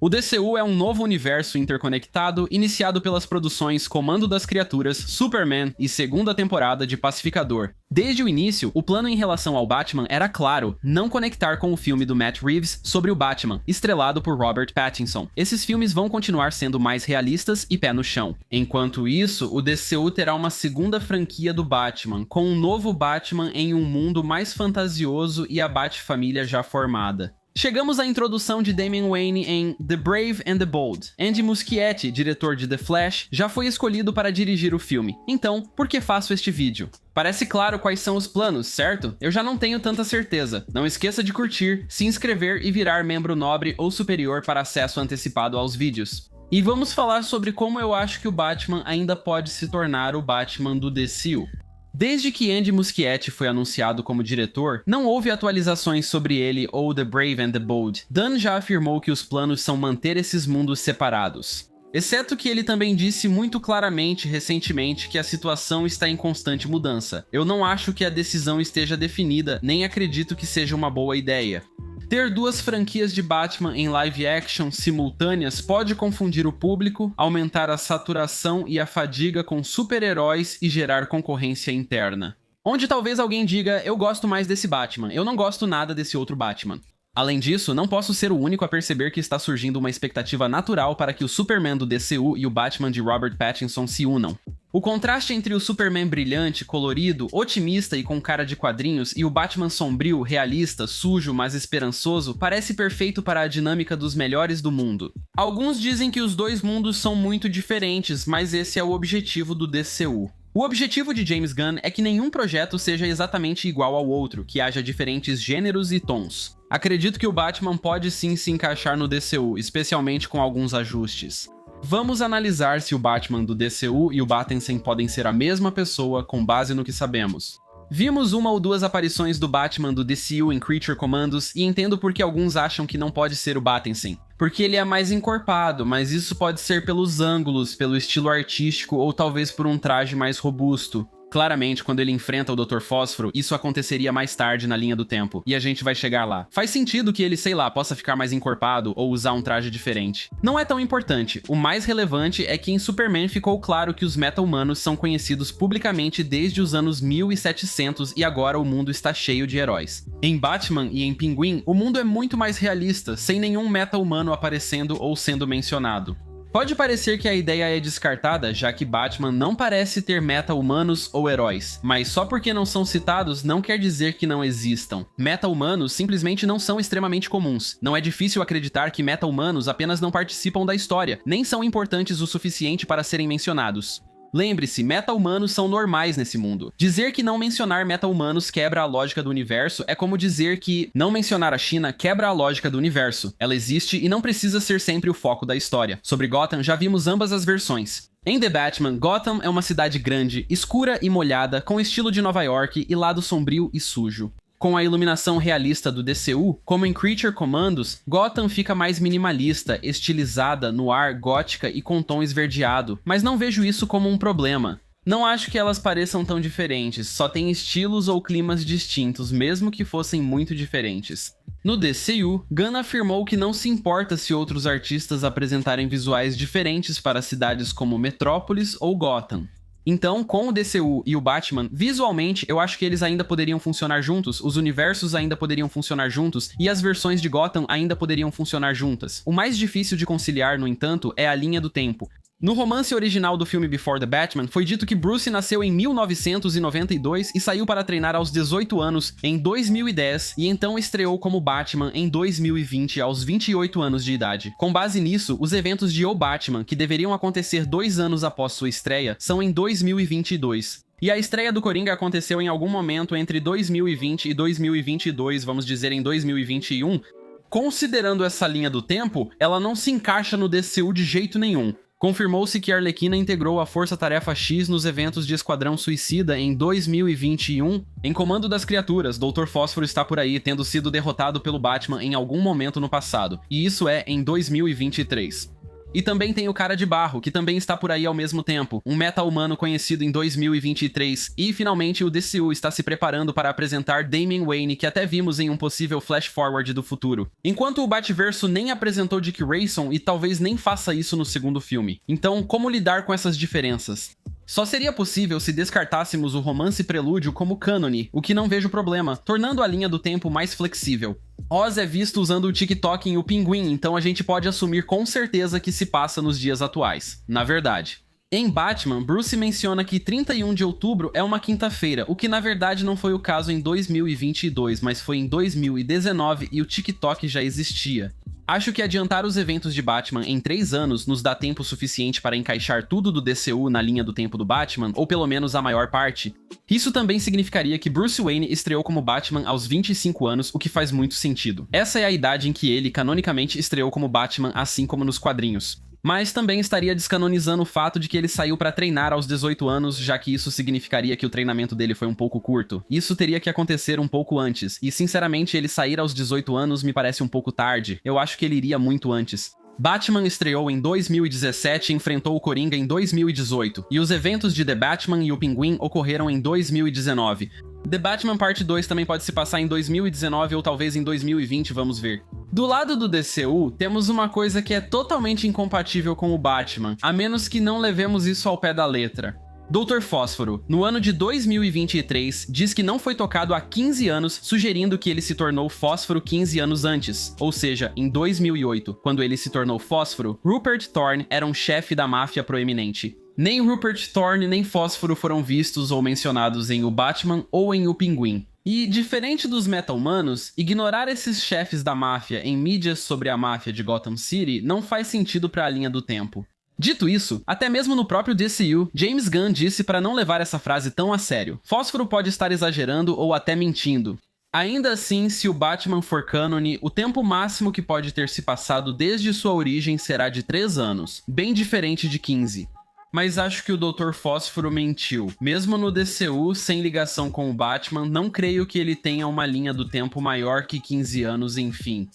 O DCU é um novo universo interconectado iniciado pelas produções Comando das Criaturas, Superman e segunda temporada de Pacificador. Desde o início, o plano em relação ao Batman era claro, não conectar com o filme do Matt Reeves sobre o Batman, estrelado por Robert Pattinson. Esses filmes vão continuar sendo mais realistas e pé no chão. Enquanto isso, o DCU terá uma segunda franquia do Batman, com um novo Batman em um mundo mais fantasioso e a Bat-família já formada. Chegamos à introdução de Damian Wayne em The Brave and the Bold. Andy Muschietti, diretor de The Flash, já foi escolhido para dirigir o filme. Então, por que faço este vídeo? Parece claro quais são os planos, certo? Eu já não tenho tanta certeza. Não esqueça de curtir, se inscrever e virar membro nobre ou superior para acesso antecipado aos vídeos. E vamos falar sobre como eu acho que o Batman ainda pode se tornar o Batman do DCU. Desde que Andy Muschietti foi anunciado como diretor, não houve atualizações sobre ele ou The Brave and the Bold. Dunn já afirmou que os planos são manter esses mundos separados. Exceto que ele também disse muito claramente recentemente que a situação está em constante mudança. Eu não acho que a decisão esteja definida, nem acredito que seja uma boa ideia. Ter duas franquias de Batman em live action simultâneas pode confundir o público, aumentar a saturação e a fadiga com super-heróis e gerar concorrência interna. Onde talvez alguém diga, eu gosto mais desse Batman, eu não gosto nada desse outro Batman. Além disso, não posso ser o único a perceber que está surgindo uma expectativa natural para que o Superman do DCU e o Batman de Robert Pattinson se unam. O contraste entre o Superman brilhante, colorido, otimista e com cara de quadrinhos e o Batman sombrio, realista, sujo, mas esperançoso parece perfeito para a dinâmica dos melhores do mundo. Alguns dizem que os dois mundos são muito diferentes, mas esse é o objetivo do DCU. O objetivo de James Gunn é que nenhum projeto seja exatamente igual ao outro, que haja diferentes gêneros e tons. Acredito que o Batman pode sim se encaixar no DCU, especialmente com alguns ajustes. Vamos analisar se o Batman do DCU e o Pattinson podem ser a mesma pessoa com base no que sabemos. Vimos uma ou duas aparições do Batman do DCU em Creature Commandos e entendo por que alguns acham que não pode ser o Pattinson. Porque ele é mais encorpado, mas isso pode ser pelos ângulos, pelo estilo artístico ou talvez por um traje mais robusto. Claramente, quando ele enfrenta o Dr. Fósforo, isso aconteceria mais tarde na linha do tempo, e a gente vai chegar lá. Faz sentido que ele, sei lá, possa ficar mais encorpado ou usar um traje diferente. Não é tão importante, o mais relevante é que em Superman ficou claro que os meta-humanos são conhecidos publicamente desde os anos 1700 e agora o mundo está cheio de heróis. Em Batman e em Pinguim, o mundo é muito mais realista, sem nenhum meta-humano aparecendo ou sendo mencionado. Pode parecer que a ideia é descartada, já que Batman não parece ter meta-humanos ou heróis, mas só porque não são citados não quer dizer que não existam. Meta-humanos simplesmente não são extremamente comuns. Não é difícil acreditar que meta-humanos apenas não participam da história, nem são importantes o suficiente para serem mencionados. Lembre-se, meta-humanos são normais nesse mundo. Dizer que não mencionar meta-humanos quebra a lógica do universo é como dizer que não mencionar a China quebra a lógica do universo. Ela existe e não precisa ser sempre o foco da história. Sobre Gotham, já vimos ambas as versões. Em The Batman, Gotham é uma cidade grande, escura e molhada, com estilo de Nova York e lado sombrio e sujo. Com a iluminação realista do DCU, como em Creature Commandos, Gotham fica mais minimalista, estilizada, no ar, gótica e com tom esverdeado, mas não vejo isso como um problema. Não acho que elas pareçam tão diferentes, só tem estilos ou climas distintos, mesmo que fossem muito diferentes. No DCU, Gunn afirmou que não se importa se outros artistas apresentarem visuais diferentes para cidades como Metrópolis ou Gotham. Então, com o DCU e o Batman, visualmente, eu acho que eles ainda poderiam funcionar juntos, os universos ainda poderiam funcionar juntos, e as versões de Gotham ainda poderiam funcionar juntas. O mais difícil de conciliar, no entanto, é a linha do tempo. No romance original do filme Before the Batman, foi dito que Bruce nasceu em 1992 e saiu para treinar aos 18 anos em 2010 e então estreou como Batman em 2020 aos 28 anos de idade. Com base nisso, os eventos de O Batman, que deveriam acontecer 2 anos após sua estreia, são em 2022. E a estreia do Coringa aconteceu em algum momento entre 2020 e 2022, vamos dizer em 2021. Considerando essa linha do tempo, ela não se encaixa no DCU de jeito nenhum. Confirmou-se que Arlequina integrou a Força Tarefa X nos eventos de Esquadrão Suicida em 2021. Em Comando das Criaturas, Dr. Fósforo está por aí, tendo sido derrotado pelo Batman em algum momento no passado, e isso é em 2023. E também tem o Cara de Barro, que também está por aí ao mesmo tempo, um meta-humano conhecido em 2023, e finalmente o DCU está se preparando para apresentar Damian Wayne, que até vimos em um possível flash forward do futuro. Enquanto o Batverso nem apresentou Dick Grayson e talvez nem faça isso no segundo filme. Então, como lidar com essas diferenças? Só seria possível se descartássemos o romance prelúdio como cânone, o que não vejo problema, tornando a linha do tempo mais flexível. Oz é visto usando o TikTok em O Pinguim, então a gente pode assumir com certeza que se passa nos dias atuais. Na verdade. Em Batman, Bruce menciona que 31 de outubro é uma quinta-feira, o que na verdade não foi o caso em 2022, mas foi em 2019 e o TikTok já existia. Acho que adiantar os eventos de Batman em 3 anos nos dá tempo suficiente para encaixar tudo do DCU na linha do tempo do Batman, ou pelo menos a maior parte. Isso também significaria que Bruce Wayne estreou como Batman aos 25 anos, o que faz muito sentido. Essa é a idade em que ele, canonicamente, estreou como Batman, assim como nos quadrinhos. Mas também estaria descanonizando o fato de que ele saiu para treinar aos 18 anos, já que isso significaria que o treinamento dele foi um pouco curto. Isso teria que acontecer um pouco antes, e sinceramente ele sair aos 18 anos me parece um pouco tarde, eu acho que ele iria muito antes. Batman estreou em 2017 e enfrentou o Coringa em 2018, e os eventos de The Batman e o Pinguim ocorreram em 2019. The Batman Parte 2 também pode se passar em 2019 ou talvez em 2020, vamos ver. Do lado do DCU, temos uma coisa que é totalmente incompatível com o Batman, a menos que não levemos isso ao pé da letra. Dr. Fósforo, no ano de 2023, diz que não foi tocado há 15 anos, sugerindo que ele se tornou Fósforo 15 anos antes, ou seja, em 2008, quando ele se tornou Fósforo, Rupert Thorne era um chefe da máfia proeminente. Nem Rupert Thorne nem Fósforo foram vistos ou mencionados em O Batman ou em O Pinguim. E, diferente dos meta-humanos, ignorar esses chefes da máfia em mídias sobre a máfia de Gotham City não faz sentido para a linha do tempo. Dito isso, até mesmo no próprio DCU, James Gunn disse para não levar essa frase tão a sério. Fósforo pode estar exagerando ou até mentindo. Ainda assim, se o Batman for cânone, o tempo máximo que pode ter se passado desde sua origem será de 3 anos, bem diferente de 15. Mas acho que o Dr. Fósforo mentiu. Mesmo no DCU, sem ligação com o Batman, não creio que ele tenha uma linha do tempo maior que 15 anos, enfim.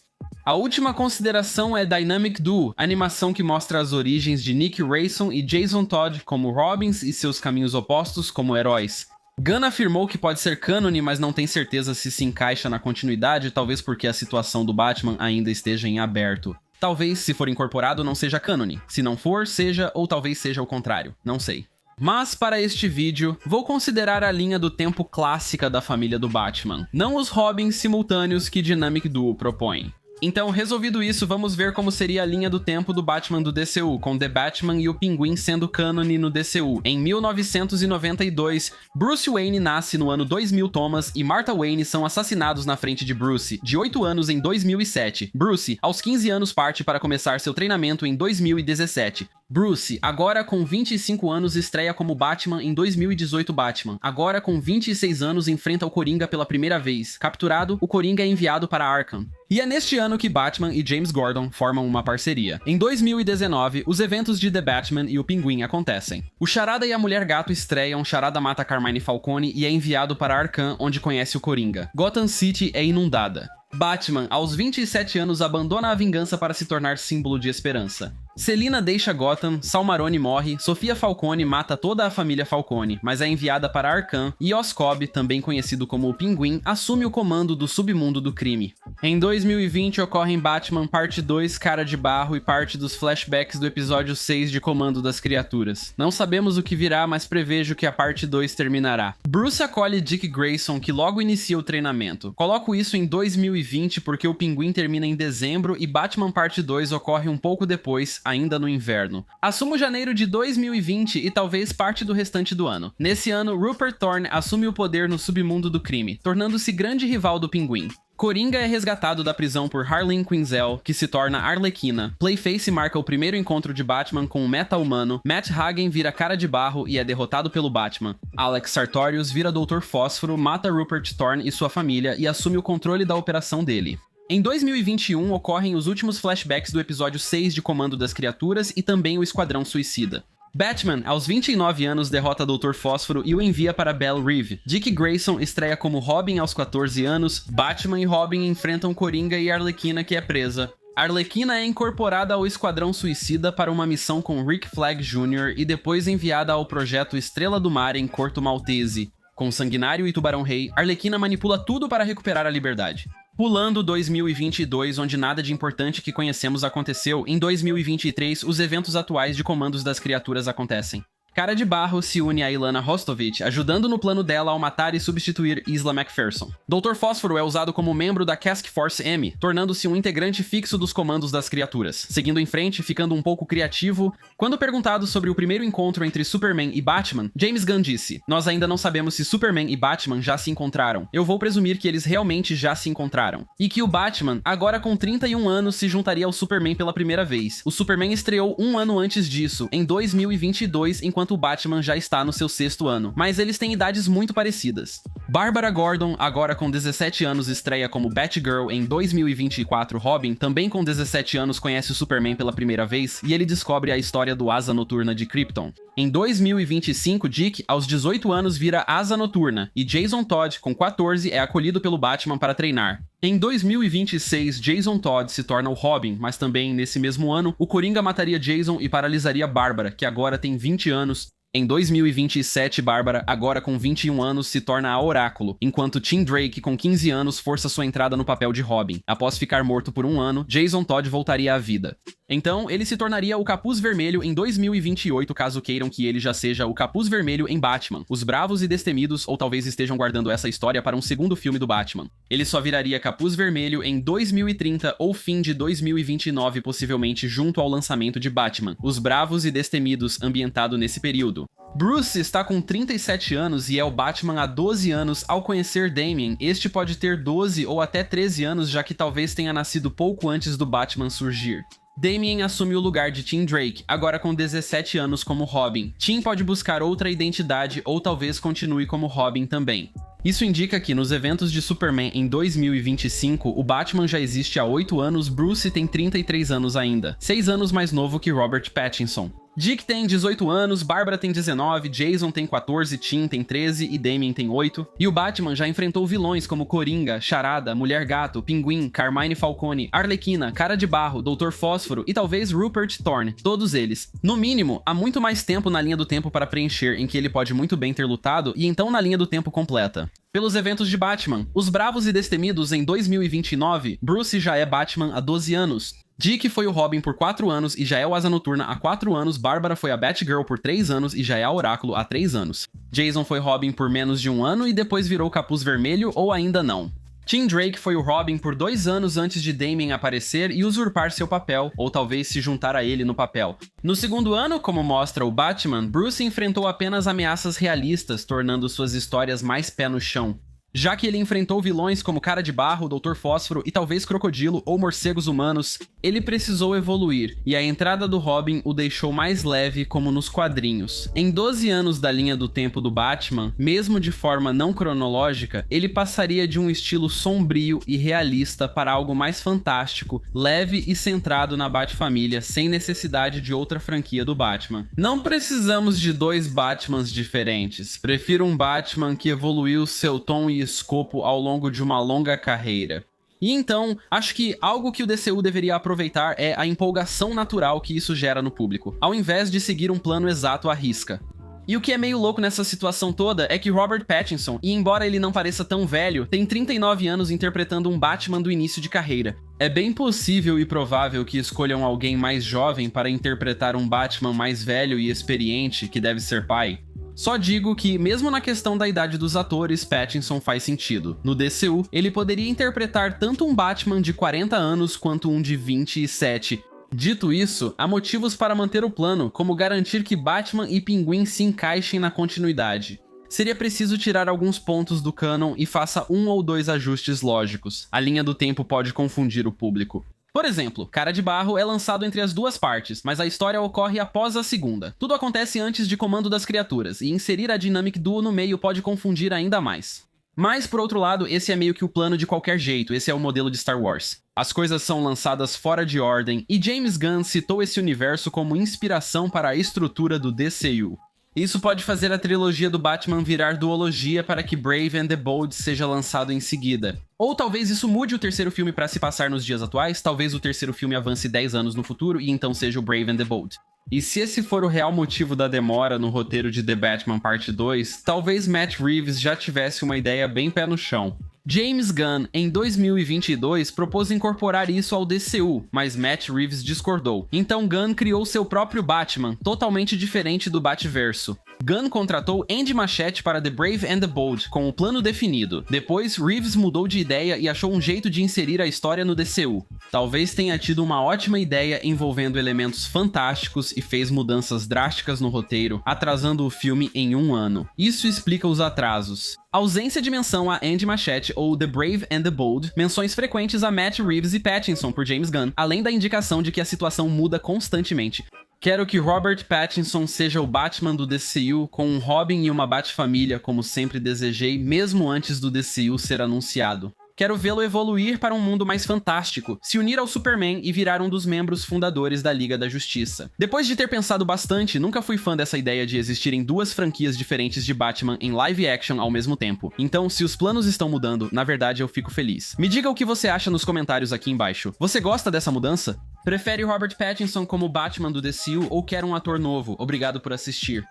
A última consideração é Dynamic Duo, animação que mostra as origens de Nick Grayson e Jason Todd como Robins e seus caminhos opostos como heróis. Gunn afirmou que pode ser cânone, mas não tem certeza se encaixa na continuidade, talvez porque a situação do Batman ainda esteja em aberto. Talvez, se for incorporado, não seja cânone. Se não for, seja, ou talvez seja o contrário. Não sei. Mas, para este vídeo, vou considerar a linha do tempo clássica da família do Batman, não os Robins simultâneos que Dynamic Duo propõe. Então, resolvido isso, vamos ver como seria a linha do tempo do Batman do DCU, com The Batman e o Pinguim sendo cânone no DCU. Em 1992, Bruce Wayne nasce no ano 2000 Thomas e Martha Wayne são assassinados na frente de Bruce, de 8 anos em 2007. Bruce, aos 15 anos, parte para começar seu treinamento em 2017. Bruce, agora com 25 anos, estreia como Batman em 2018 Batman. Agora com 26 anos, enfrenta o Coringa pela primeira vez. Capturado, o Coringa é enviado para Arkham. E é neste ano que Batman e James Gordon formam uma parceria. Em 2019, os eventos de The Batman e o Pinguim acontecem. O Charada e a Mulher Gato estreiam, Charada mata Carmine Falcone e é enviado para Arkham, onde conhece o Coringa. Gotham City é inundada. Batman, aos 27 anos, abandona a vingança para se tornar símbolo de esperança. Selina deixa Gotham, Sal Maroni morre, Sofia Falcone mata toda a família Falcone, mas é enviada para Arkham e Oscorp, também conhecido como o Pinguim, assume o comando do submundo do crime. Em 2020 ocorrem Batman Parte 2, Cara de Barro e parte dos flashbacks do episódio 6 de Comando das Criaturas. Não sabemos o que virá, mas prevejo que a parte 2 terminará. Bruce acolhe Dick Grayson, que logo inicia o treinamento. Coloco isso em 2020 porque o Pinguim termina em dezembro e Batman Parte 2 ocorre um pouco depois, ainda no inverno. Assumo janeiro de 2020 e talvez parte do restante do ano. Nesse ano, Rupert Thorne assume o poder no submundo do crime, tornando-se grande rival do Pinguim. Coringa é resgatado da prisão por Harleen Quinzel, que se torna Arlequina. Clayface marca o primeiro encontro de Batman com o meta-humano, Matt Hagen vira Cara de Barro e é derrotado pelo Batman. Alex Sartorius vira Dr. Fósforo, mata Rupert Thorne e sua família e assume o controle da operação dele. Em 2021 ocorrem os últimos flashbacks do episódio 6 de Comando das Criaturas e também o Esquadrão Suicida. Batman, aos 29 anos, derrota Dr. Fósforo e o envia para Belle Reve. Dick Grayson estreia como Robin aos 14 anos, Batman e Robin enfrentam Coringa e Arlequina, que é presa. Arlequina é incorporada ao Esquadrão Suicida para uma missão com Rick Flag Jr. e depois enviada ao projeto Estrela do Mar em Corto Maltese. Com Sanguinário e Tubarão Rei, Arlequina manipula tudo para recuperar a liberdade. Pulando 2022, onde nada de importante que conhecemos aconteceu, em 2023 os eventos atuais de Comandos das Criaturas acontecem. Cara de Barro se une a Ilana Rostovich, ajudando no plano dela ao matar e substituir Isla McPherson. Dr. Fósforo é usado como membro da Task Force M, tornando-se um integrante fixo dos Comandos das Criaturas. Seguindo em frente, ficando um pouco criativo, quando perguntado sobre o primeiro encontro entre Superman e Batman, James Gunn disse: "Nós ainda não sabemos se Superman e Batman já se encontraram. Eu vou presumir que eles realmente já se encontraram." E que o Batman, agora com 31 anos, se juntaria ao Superman pela primeira vez. O Superman estreou um ano antes disso, em 2022, enquanto o Batman já está no seu 6º ano, mas eles têm idades muito parecidas. Bárbara Gordon, agora com 17 anos, estreia como Batgirl em 2024. Robin, também com 17 anos, conhece o Superman pela primeira vez e ele descobre a história do Asa Noturna de Krypton. Em 2025, Dick, aos 18 anos, vira Asa Noturna e Jason Todd, com 14, é acolhido pelo Batman para treinar. Em 2026, Jason Todd se torna o Robin, mas também, nesse mesmo ano, o Coringa mataria Jason e paralisaria Bárbara, que agora tem 20 anos. Em 2027, Bárbara, agora com 21 anos, se torna a Oráculo, enquanto Tim Drake, com 15 anos, força sua entrada no papel de Robin. Após ficar morto por um ano, Jason Todd voltaria à vida. Então, ele se tornaria o Capuz Vermelho em 2028, caso queiram que ele já seja o Capuz Vermelho em Batman, Os Bravos e Destemidos, ou talvez estejam guardando essa história para um segundo filme do Batman. Ele só viraria Capuz Vermelho em 2030 ou fim de 2029, possivelmente junto ao lançamento de Batman, Os Bravos e Destemidos, ambientado nesse período. Bruce está com 37 anos e é o Batman há 12 anos. Ao conhecer Damian, este pode ter 12 ou até 13 anos, já que talvez tenha nascido pouco antes do Batman surgir. Damian assume o lugar de Tim Drake, agora com 17 anos como Robin. Tim pode buscar outra identidade ou talvez continue como Robin também. Isso indica que nos eventos de Superman em 2025, o Batman já existe há 8 anos, Bruce tem 33 anos ainda, 6 anos mais novo que Robert Pattinson. Dick tem 18 anos, Bárbara tem 19, Jason tem 14, Tim tem 13 e Damian tem 8. E o Batman já enfrentou vilões como Coringa, Charada, Mulher Gato, Pinguim, Carmine Falcone, Arlequina, Cara de Barro, Dr. Fósforo e talvez Rupert Thorne, todos eles. No mínimo, há muito mais tempo na linha do tempo para preencher em que ele pode muito bem ter lutado e então na linha do tempo completa. Pelos eventos de Batman, Os Bravos e Destemidos em 2029, Bruce já é Batman há 12 anos. Dick foi o Robin por 4 anos e já é o Asa Noturna há 4 anos, Bárbara foi a Batgirl por 3 anos e já é a Oráculo há 3 anos. Jason foi Robin por menos de 1 ano e depois virou Capuz Vermelho ou ainda não. Tim Drake foi o Robin por 2 anos antes de Damian aparecer e usurpar seu papel, ou talvez se juntar a ele no papel. No segundo ano, como mostra o Batman, Bruce enfrentou apenas ameaças realistas, tornando suas histórias mais pé no chão. Já que ele enfrentou vilões como Cara de Barro, Dr. Fósforo e talvez Crocodilo ou morcegos humanos, ele precisou evoluir, e a entrada do Robin o deixou mais leve como nos quadrinhos. Em 12 anos da linha do tempo do Batman, mesmo de forma não cronológica, ele passaria de um estilo sombrio e realista para algo mais fantástico, leve e centrado na Bat-família, sem necessidade de outra franquia do Batman. Não precisamos de 2 Batmans diferentes, prefiro um Batman que evoluiu seu tom e escopo ao longo de uma longa carreira. E então, acho que algo que o DCU deveria aproveitar é a empolgação natural que isso gera no público, ao invés de seguir um plano exato à risca. E o que é meio louco nessa situação toda é que Robert Pattinson, e embora ele não pareça tão velho, tem 39 anos interpretando um Batman do início de carreira. É bem possível e provável que escolham alguém mais jovem para interpretar um Batman mais velho e experiente, que deve ser pai. Só digo que, mesmo na questão da idade dos atores, Pattinson faz sentido. No DCU, ele poderia interpretar tanto um Batman de 40 anos quanto um de 27. Dito isso, há motivos para manter o plano, como garantir que Batman e Pinguim se encaixem na continuidade. Seria preciso tirar alguns pontos do canon e faça 1 ou 2 ajustes lógicos. A linha do tempo pode confundir o público. Por exemplo, Cara de Barro é lançado entre as 2 partes, mas a história ocorre após a segunda. Tudo acontece antes de Comando das Criaturas, e inserir a Dynamic Duo no meio pode confundir ainda mais. Mas, por outro lado, esse é meio que o plano de qualquer jeito, esse é o modelo de Star Wars. As coisas são lançadas fora de ordem, e James Gunn citou esse universo como inspiração para a estrutura do DCU. Isso pode fazer a trilogia do Batman virar duologia para que Brave and the Bold seja lançado em seguida. Ou talvez isso mude o terceiro filme para se passar nos dias atuais, talvez o terceiro filme avance 10 anos no futuro e então seja o Brave and the Bold. E se esse for o real motivo da demora no roteiro de The Batman Parte 2, talvez Matt Reeves já tivesse uma ideia bem pé no chão. James Gunn, em 2022, propôs incorporar isso ao DCU, mas Matt Reeves discordou. Então Gunn criou seu próprio Batman, totalmente diferente do Batverso. Gunn contratou Andy Machete para The Brave and the Bold, com o plano definido. Depois, Reeves mudou de ideia e achou um jeito de inserir a história no DCU. Talvez tenha tido uma ótima ideia envolvendo elementos fantásticos e fez mudanças drásticas no roteiro, atrasando o filme em 1 ano. Isso explica os atrasos. Ausência de menção a Andy Machete ou The Brave and the Bold, menções frequentes a Matt Reeves e Pattinson por James Gunn, além da indicação de que a situação muda constantemente. Quero que Robert Pattinson seja o Batman do DCU com um Robin e uma Bat-família, como sempre desejei, mesmo antes do DCU ser anunciado. Quero vê-lo evoluir para um mundo mais fantástico, se unir ao Superman e virar um dos membros fundadores da Liga da Justiça. Depois de ter pensado bastante, nunca fui fã dessa ideia de existirem 2 franquias diferentes de Batman em live action ao mesmo tempo. Então, se os planos estão mudando, na verdade eu fico feliz. Me diga o que você acha nos comentários aqui embaixo. Você gosta dessa mudança? Prefere Robert Pattinson como Batman do DCU ou quer um ator novo? Obrigado por assistir.